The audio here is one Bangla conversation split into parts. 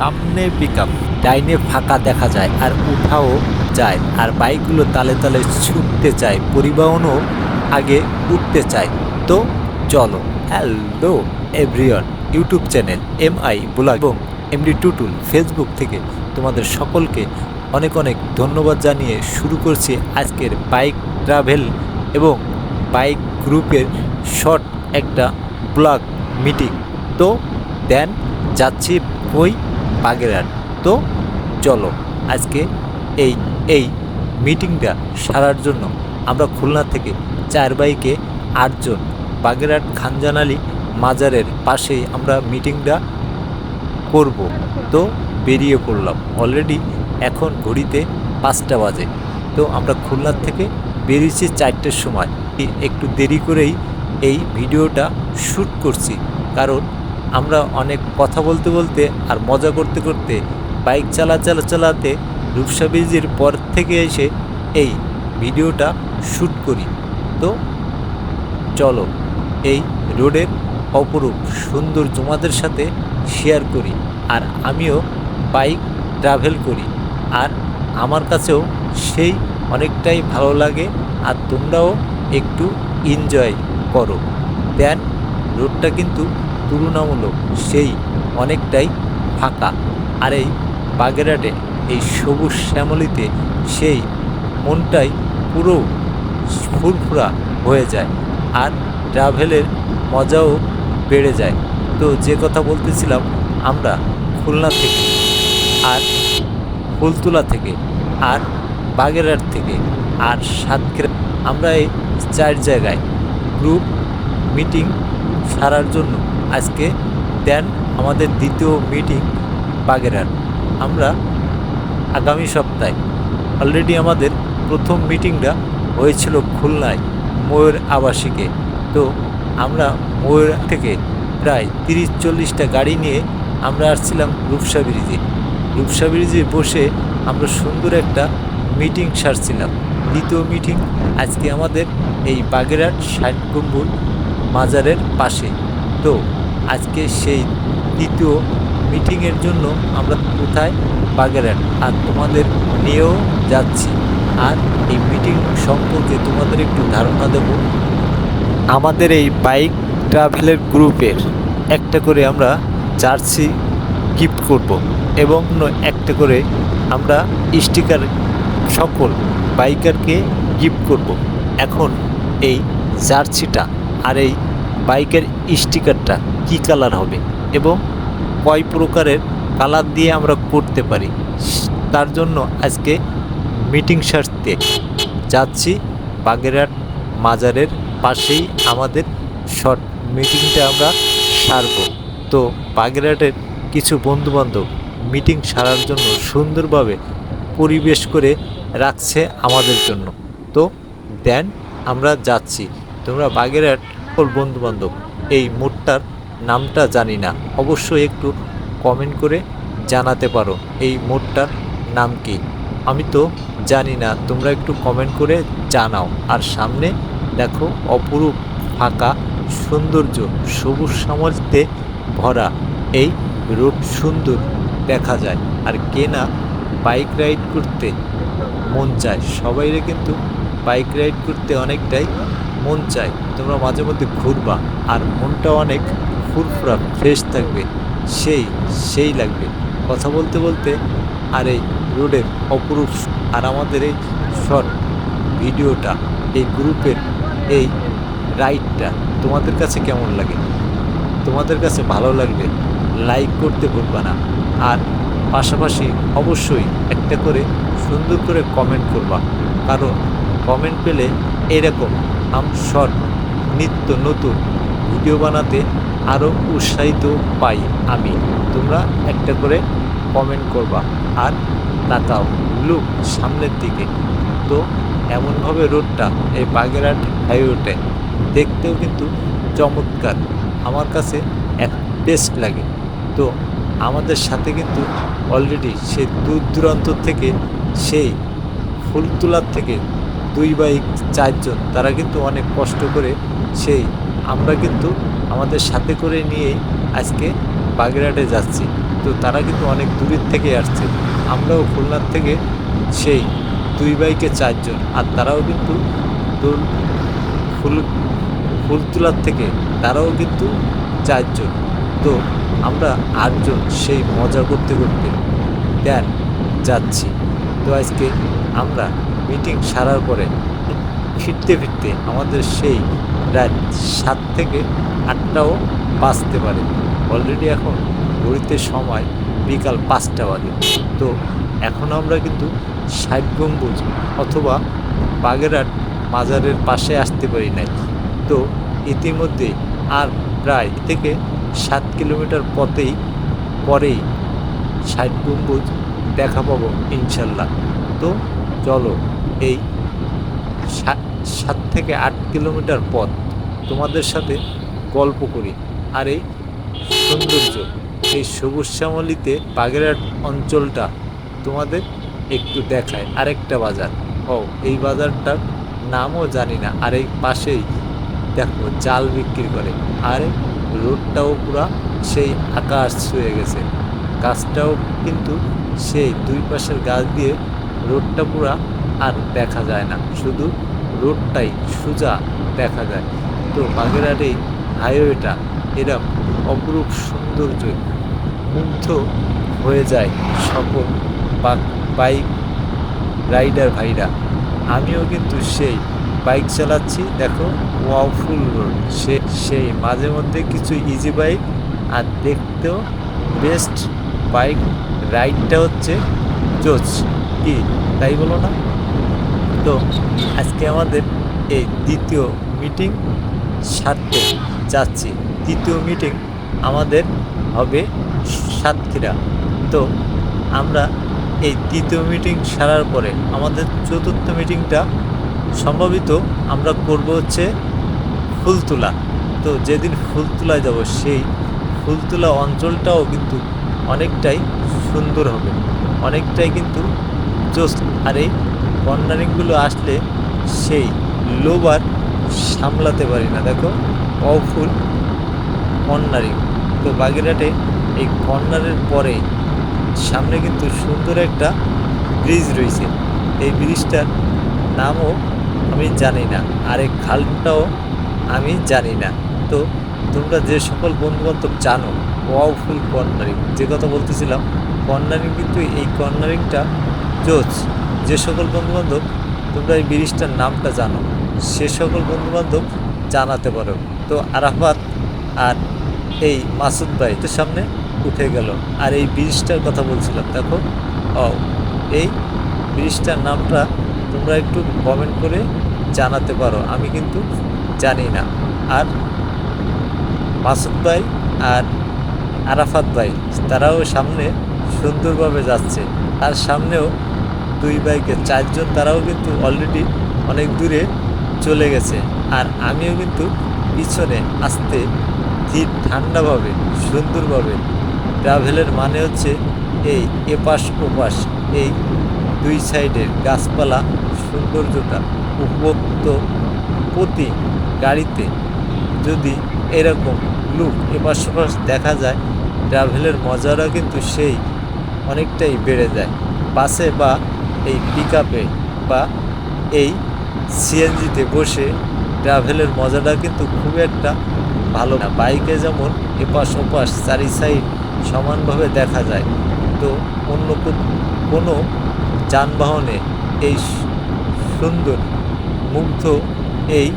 সামনে পিকআপ, ডাইনে ফাঁকা দেখা যায় আর উঠাও যায়, আর বাইকগুলো তালে তালে ছুটতে চায়, পরিবহনও আগে উঠতে চায়। তো চলো, hello everyone, YouTube channel MI blog এবং MD টুটুল ফেসবুক থেকে তোমাদের সকলকে অনেক অনেক ধন্যবাদ জানিয়ে শুরু করছি আজকের বাইক ট্রাভেল এবং বাইক গ্রুপের শর্ট একটা ব্লগ মিটিং। তো দেন যাচ্ছি ওই বাগেরহাট। তো চলো, আজকে এই মিটিংটা সারার জন্য আমরা খুলনা থেকে 4 বাইকে 8 জন বাগেরহাট খানজান আলী মাজারের পাশেই আমরা মিটিংটা করব। তো বেরিয়ে পড়লাম, অলরেডি এখন ঘড়িতে 5টা বাজে। তো আমরা খুলনার থেকে বেরিয়েছি 4টের সময়। একটু দেরি করেই এই ভিডিওটা শ্যুট করছি, কারণ আমরা অনেক কথা বলতে বলতে আর মজা করতে করতে বাইক চালাতে রূপসা ব্রিজের পর থেকে এসে এই ভিডিওটা শ্যুট করি। তো চলো, এই রোডের অপরূপ সুন্দর তোমাদের সাথে শেয়ার করি। আর আমিও বাইক ট্রাভেল করি, আর আমার কাছেও সেই অনেকটাই ভালো লাগে, আর তোমরাও একটু এনজয় করো। দেন রোডটা কিন্তু তুলনামূলক সেই অনেকটাই ফাঁকা, আর এই বাগেরহাটে এই সবুজ শ্যামলিতে সেই মনটাই পুরো ফুরফুরা হয়ে যায়, আর ট্রাভেলের মজাও বেড়ে যায়। তো যে কথা বলতেছিলাম, আমরা খুলনা থেকে আর ফুলতলা থেকে আর বাগেরহাট থেকে আর সাতক্ষীরা, আমরা এই 4 জায়গায় গ্রুপ মিটিং সারার জন্য আজকে দেন আমাদের দ্বিতীয় মিটিং বাগেরহাট। আমরা আগামী সপ্তাহে অলরেডি আমাদের প্রথম মিটিংটা হয়েছিল খুলনায় ময়ূর আবাসিকে। তো আমরা ময়ূর থেকে প্রায় 30-40টা গাড়ি নিয়ে আমরা আসছিলাম রূপসা ব্রিজে বসে আমরা সুন্দর একটা মিটিং সারছিলাম। দ্বিতীয় মিটিং আজকে আমাদের এই বাগেরহাট 60 গম্বুজ মাজারের পাশে। তো আজকে সেই দ্বিতীয় মিটিংয়ের জন্য আমরা কোথায়, বাগেরহাট, আর তোমাদের নিয়েও যাচ্ছি। আর এই মিটিং সম্পর্কে তোমাদের একটু ধারণা দেব। আমাদের এই বাইক ট্রাভেলের গ্রুপের একটা করে আমরা জার্সি গিফট করব, এবং একটা করে আমরা স্টিকার সকল বাইকারকে গিফট করব। এখন এই জার্সিটা আর এই বাইকের স্টিকারটা কি কালার হবে এবং কয় প্রকারের কালার দিয়ে আমরা করতে পারি, তার জন্য আজকে মিটিং সারতে যাচ্ছি বাগেরহাট মাজারের পাশেই আমাদের শর্ট মিটিংটা আমরা সারব। তো বাগেরহাটের কিছু বন্ধুবান্ধব মিটিং সারার জন্য সুন্দরভাবে পরিবেশ করে রাখছে আমাদের জন্য। তো দেন আমরা যাচ্ছি। তোমরা বাগেরহাট বন্ধুবান্ধব এই মোড়টার নামটা জানি না, অবশ্যই একটু কমেন্ট করে জানাতে পারো এই মোড়টার নাম কি। আমি তো জানি না, তোমরা একটু কমেন্ট করে জানাও। আর সামনে দেখো অপরূপ ফাঁকা সৌন্দর্য, সবুজ শ্যামলিতে ভরা এই রোড সুন্দর দেখা যায়। আর কে না বাইক রাইড করতে মন চায়, সবাইরে কিন্তু বাইক রাইড করতে অনেকটাই মন চায়। তোমরা মাঝে মধ্যে ঘুরবা আর মনটা অনেক ফুরফুরা ফ্রেশ থাকবে, সেই লাগবে কথা বলতে বলতে। আর এই রোডের অপরূপ, আর আমাদের এই শর্ট ভিডিওটা, এই গ্রুপের এই রাইডটা তোমাদের কাছে কেমন লাগে? তোমাদের কাছে ভালো লাগবে লাইক করতে ভুলবা না, আর পাশাপাশি অবশ্যই একটা করে সুন্দর করে কমেন্ট করবা, কারণ কমেন্ট পেলে এরকম শর্ট নিত্য নতুন ভিডিও বানাতে আরও উৎসাহিত পাই আমি। তোমরা একটা করে কমেন্ট করবা আর তাকাও লুক সামনের দিকে। তো এমনভাবে রোডটা এই বাগেরহাট হাইওয়েতে দেখতেও কিন্তু চমৎকার, আমার কাছে এক বেস্ট লাগে। তো আমাদের সাথে কিন্তু অলরেডি সে দূর দূরান্ত থেকে, সেই ফুলতলার থেকে 2 বাইক 4 জন, তারা কিন্তু অনেক কষ্ট করে আমরা কিন্তু আমাদের সাথে করে নিয়ে আজকে বাগেরহাটে যাচ্ছি। তো তারা কিন্তু অনেক দূরের থেকে আসছে। আমরাও খুলনার থেকে সেই 2 বাইকে 4 জন, আর তারাও কিন্তু দোল ফুল ফুলতলার থেকে তারাও কিন্তু 4 জন। তো আমরা 8 জন সেই মজা করতে করতে দেন যাচ্ছি। তো আজকে আমরা মিটিং সারার পরে ফিরতে ফিরতে আমাদের সেই রাত 7 থেকে 8টাও বাজতে পারে। অলরেডি এখন ঘড়িতে সময় বিকাল 5টা বাজে। তো এখন আমরা কিন্তু ৬০ গম্বুজ অথবা বাগেরহাট মাজারের পাশে আসতে পারি নাই। তো ইতিমধ্যে আর প্রায় থেকে 7 কিলোমিটার পরেই ৬০ গম্বুজ দেখা পাবো ইনশাল্লাহ। তো চলো এই 7 থেকে 8 কিলোমিটার পথ তোমাদের সাথে গল্প করি, আর এই সৌন্দর্য, এই সবুজ শ্যামলিতে বাগেরহাট অঞ্চলটা তোমাদের একটু দেখায়। আরেকটা বাজার, এই বাজারটার নামও জানি না। আর এই পাশেই দেখো জাল বিক্রি করে, আর রোডটাও পুরা সেই আকাশ ছুঁয়ে গেছে। গাছটাও কিন্তু সেই 2 পাশের গাছ দিয়ে রোডটা পুরা আর দেখা যায় না, শুধু রোডটাই সোজা দেখা যায়। তো বাগেরহাট এই হাইওয়েটা এরকম অপরূপ সৌন্দর্য মুগ্ধ হয়ে যায় সকল বাইক রাইডার ভাইরা। আমিও কিন্তু সেই বাইক চালাচ্ছি, দেখো ওয়াওফুল রোড, সেই মাঝে মধ্যে কিছু ইজি বাইক, আর দেখতেও বেস্ট বাইক রাইডটা হচ্ছে জোচ, কি তাই বলো না? তো আজকে আমাদের এই দ্বিতীয় মিটিং সারতে যাচ্ছি। তৃতীয় মিটিং আমাদের হবে সাতক্ষীরা। তো আমরা এই তৃতীয় মিটিং সারার পরে আমাদের চতুর্থ মিটিংটা সম্ভবত আমরা করব হচ্ছে ফুলতলা। তো যেদিন ফুলতলায় যাব সেই ফুলতলা অঞ্চলটাও কিন্তু অনেকটাই সুন্দর হবে, অনেকটাই কিন্তু জোস। আর এই কর্নারিংগুলো আসলে সেই লোভ আর সামলাতে পারি না। দেখো অফুল কর্নারিং। তো বাগেরহাটে এই কর্নারের পরে সামনে কিন্তু সুন্দর একটা ব্রিজ রয়েছে। এই ব্রিজটার নামও আমি জানি না, আর এই খালটাও আমি জানি না। তো তোমরা যে সকল বন্ধুবান্ধব জানো ওয়াওফুল কর্নারিং, যে কথা বলতেছিলাম কর্নারিং, কিন্তু এই কর্নারিংটা জোচ। যে সকল বন্ধুবান্ধব তোমরা এই ব্রিজটার নামটা জানো সে সকল বন্ধুবান্ধব জানাতে পারো। তো আরাফাত আর এই মাসুদ ভাই তো সামনে উঠে গেল। আর এই ব্রিজটার কথা বলছিলাম, দেখো এই ব্রিজটার নামটা তোমরা একটু কমেন্ট করে জানাতে পারো, আমি কিন্তু জানি না। আর মাসুদ ভাই আর আরাফাত ভাই তারাও সামনে সুন্দরভাবে যাচ্ছে, আর সামনেও 2 বাইকে 4 জন, তারাও কিন্তু অলরেডি অনেক দূরে চলে গেছে। আর আমিও কিন্তু পিছনে আসতে ধীর ঠান্ডাভাবে সুন্দরভাবে। ট্রাভেলের মানে হচ্ছে এই এপাশ ওপাশ এই 2 সাইডের গাছপালা সৌন্দর্যটা উপভোগ। প্রতি গাড়িতে যদি এরকম লুক এপাশ ওপাশ দেখা যায়, ট্রাভেলের মজাটা কিন্তু সেই অনেকটাই বেড়ে যায়। বাসে বা এই পিকআপে বা এই সিএনজিতে বসে ট্রাভেলের মজাটা কিন্তু খুব একটা ভালো না। বাইকে যেমন এপাশ ওপাশ 4 সাইড সমানভাবে দেখা যায়, তো অন্য কোনো যানবাহনে এই সুন্দর মুগ্ধ এই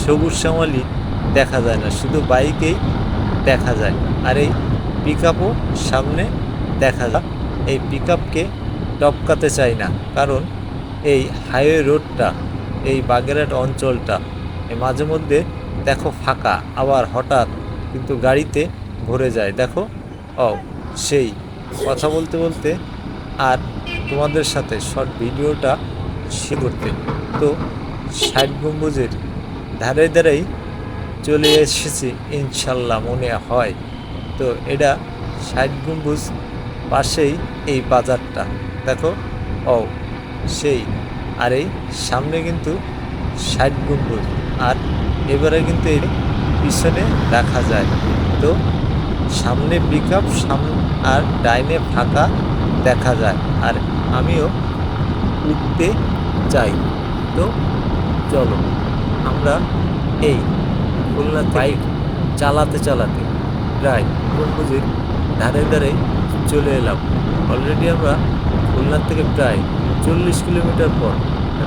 সবুজ শ্যামলি দেখা যায় না, শুধু বাইকেই দেখা যায়। আর এই পিকআপও সামনে দেখা যায়। এই পিকআপকে টপকাতে চাই না, কারণ এই হাইওয়ে রোডটা, এই বাগেরহাট অঞ্চলটা মাঝে মধ্যে দেখো ফাঁকা, আবার হঠাৎ কিন্তু গাড়িতে ভরে যায়। দেখো সেই কথা বলতে বলতে আর তোমাদের সাথে শর্ট ভিডিওটা শেয়ার করতে। তো 60 গম্বুজের ধারে ধারেই চলে এসেছি ইনশাল্লাহ মনে হয়। তো এটা 60 গম্বুজ পাশেই এই বাজারটা, দেখো সেই। আর এই সামনে কিন্তু 60 গম্বুজ, আর এবারে কিন্তু এই পিছনে দেখা যায়। তো সামনে পিকআপ, আর ডাইনে ফাঁকা দেখা যায়, আর আমিও উঠতে চাই। তো চলো আমরা এই খুলনা বাইক চালাতে চালাতে প্রায় গম্বুজের ধারে ধারে চলে এলাম। অলরেডি আমরা খুলনা থেকে প্রায় 40 কিলোমিটার পর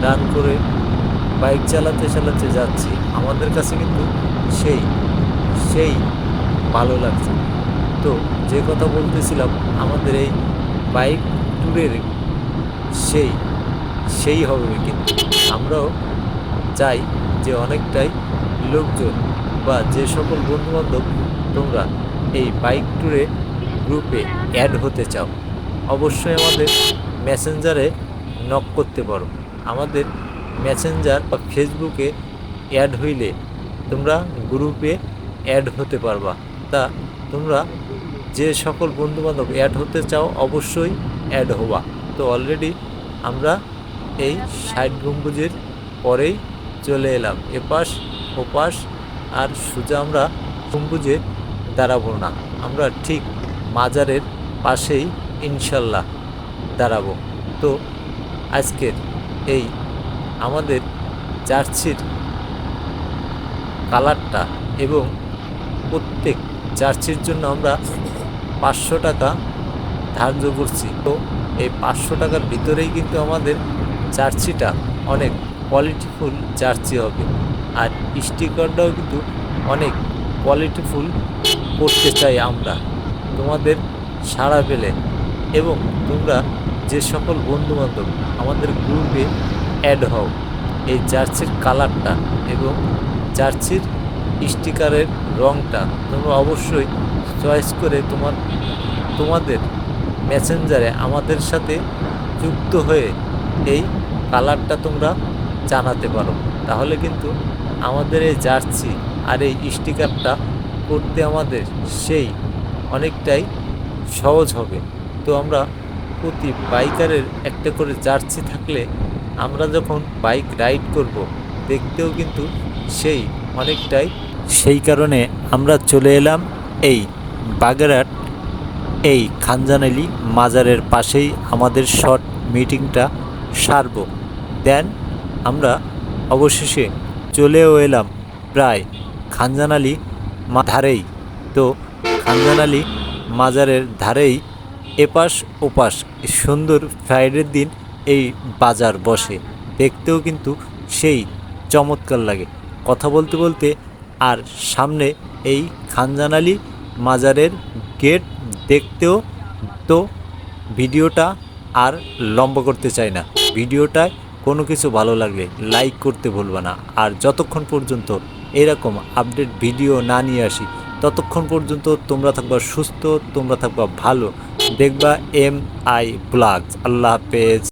রান করে বাইক চালাতে চালাতে যাচ্ছি। আমাদের কাছে কিন্তু সেই সেই ভালো লাগছে। তো যে কথা বলতেছিলাম, আমাদের এই বাইক ট্যুরের সেই সেই হবে, কিন্তু আমরাও চাই যে অনেকটাই লোকজন বা যে সকল বন্ধুবান্ধব তোমরা এই বাইক ট্যুরে গ্রুপে অ্যাড হতে চাও, অবশ্যই আমাদের মেসেঞ্জারে নক করতে পারো। আমাদের মেসেঞ্জার বা ফেসবুকে অ্যাড হইলে তোমরা গ্রুপে অ্যাড হতে পারবা। তা তোমরা যে সকল বন্ধুবান্ধব অ্যাড হতে চাও অবশ্যই অ্যাড হবা। তো অলরেডি আমরা এই 60 গম্বুজের পরেই চলে এলাম। এপাশ ওপাশ আর সোজা আমরা গম্বুজে দাঁড়াবো না, আমরা ঠিক মাজারের পাশেই ইনশাল্লাহ দাঁড়াবো। তো আজকের এই আমাদের জার্সির কালারটা এবং প্রত্যেক জার্সির জন্য আমরা 500 টাকা ধার্য করছি। তো এই 500 টাকার ভিতরেই কিন্তু আমাদের জার্সিটা অনেক কোয়ালিটিফুল জার্সি হবে, আর স্টিকারটাও কিন্তু অনেক কোয়ালিটিফুল করতে চাই আমরা তোমাদের সাড়া পেলে। এবং তোমরা যে সকল বন্ধুবান্ধব আমাদের গ্রুপে অ্যাড হও, এই জার্সির কালারটা এবং জার্সির স্টিকারের রঙটা তোমরা অবশ্যই চয়েস করে তোমাদের মেসেঞ্জারে আমাদের সাথে যুক্ত হয়ে এই কালারটা তোমরা জানাতে পারো। তাহলে কিন্তু আমাদের এই জার্সি আর এই স্টিকারটা করতে আমাদের সেই অনেকটাই সহজ হবে। তো আমরা প্রতি বাইকারের একটা করে জার্সি থাকলে আমরা যখন বাইক রাইড করব দেখতেও কিন্তু সেই অনেকটাই, সেই কারণে আমরা চলে এলাম এই বাগেরহাট এই খানজানালি মাজারের পাশেই আমাদের শর্ট মিটিংটা সারব। দেন আমরা অবশেষে চলেও এলাম প্রায় খানজানালি ধারেই। তো খানজানালি মাজারের ধারেই এপাশ ওপাশ সুন্দর ফ্রাইডের দিন এই বাজার বসে, দেখতেও কিন্তু সেই চমৎকার লাগে। কথা বলতে বলতে আর সামনে এই খানজানালি মাজারের গেট দেখতেও। তো ভিডিওটা আর লম্বা করতে চাই না, ভিডিওটায় কোনো কিছু ভালো লাগলে লাইক করতে ভুলবা না। আর যতক্ষণ পর্যন্ত এরকম আপডেট ভিডিও না নিয়ে আসি ততক্ষণ পর্যন্ত তোমরা থাকবা সুস্থ, তোমরা থাকবা ভালো, দেখবা MI ব্লগস। আল্লাহ হাফেজ।